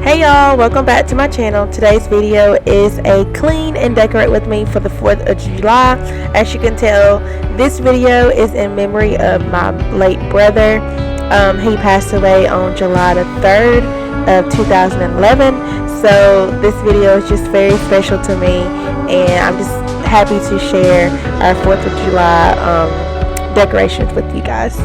Hey y'all, welcome back to my channel. Today's video is a clean and decorate with me for the 4th of July. As you can tell, this video is in memory of my late brother. He passed away on July the 3rd of 2011. So this video is just very special to me, and I'm just happy to share our 4th of July decorations with you guys.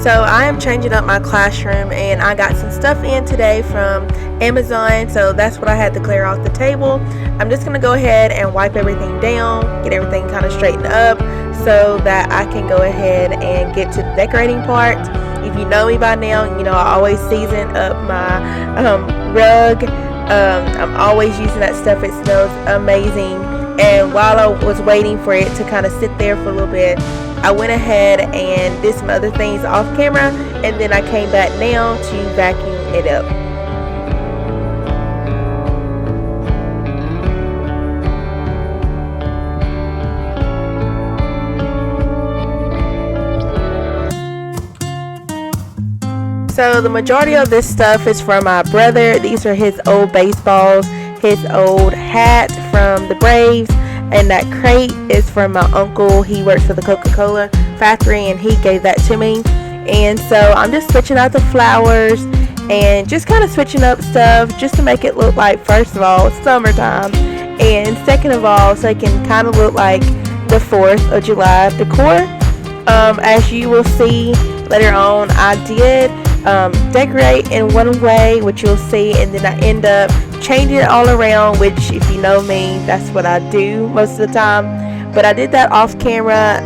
So I am changing up my classroom, and I got some stuff in today from Amazon, so that's what I had to clear off the table. I'm just going to go ahead and wipe everything down, get everything kind of straightened up so that I can go ahead and get to the decorating part. If you know me by now, you know I always season up my rug. I'm always using that stuff. It smells amazing. And while I was waiting for it to kind of sit there for a little bit, I went ahead and did some other things off camera, and then I came back now to vacuum it up. So the majority of this stuff is from my brother. These are his old baseballs, his old hat from the Braves, and that crate is from my uncle. He works for the Coca-Cola factory, and he gave that to me. And so I'm just switching out the flowers and just kind of switching up stuff just to make it look like, first of all, it's summertime, and second of all, so it can kind of look like the 4th of July decor. As you will see later on, I did decorate in one way, which you'll see, and then I end up changing it all around, which if you know me, that's what I do most of the time. But I did that off camera,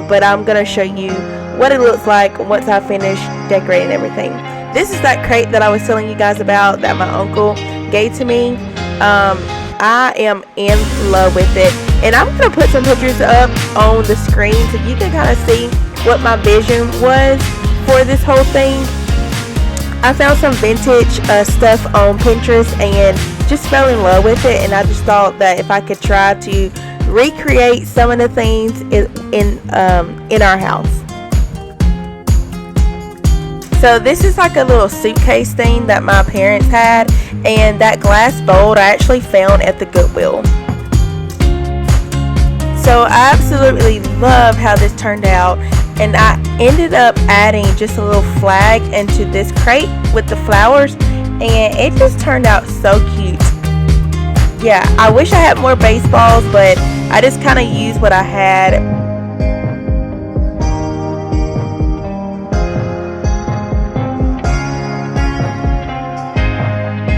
but I'm gonna show you what it looks like once I finish decorating everything. This is that crate that I was telling you guys about that my uncle gave to me. I am in love with it, and I'm gonna put some pictures up on the screen so you can kind of see what my vision was for this whole thing. I found some vintage stuff on Pinterest and just fell in love with it, and I just thought that if I could try to recreate some of the things in our house. So this is like a little suitcase thing that my parents had, and that glass bowl I actually found at the Goodwill. So I absolutely love how this turned out, and I ended up adding just a little flag into this crate with the flowers, and it just turned out so cute. Yeah, I wish I had more baseballs, but I just kind of used what I had.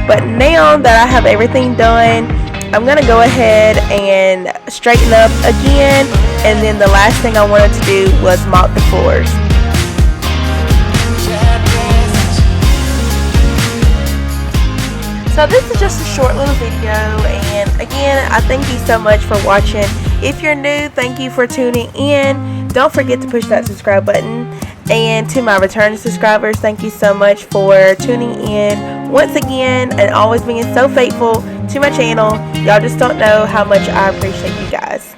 But now that I have everything done, I'm going to go ahead and straighten up again, and then the last thing I wanted to do was mop the floors. So this is just a short little video, and again, I thank you so much for watching. If you're new, thank you for tuning in. Don't forget to push that subscribe button. And to my returning subscribers, thank you so much for tuning in once again and always being so faithful to my channel. Y'all just don't know how much I appreciate you guys.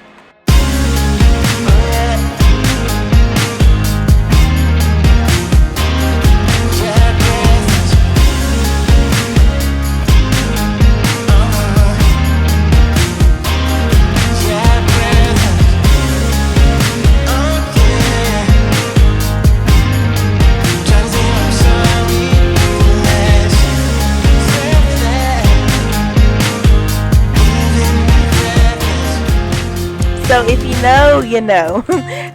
So if you know, you know.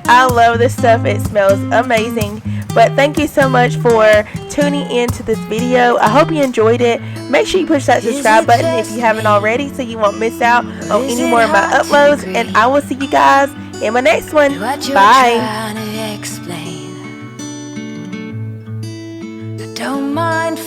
I love this stuff. It smells amazing. But thank you so much for tuning in to this video. I hope you enjoyed it. Make sure you push that subscribe button if you haven't already, so you won't miss out on any more of my uploads. And I will see you guys in my next one. Bye. Don't mind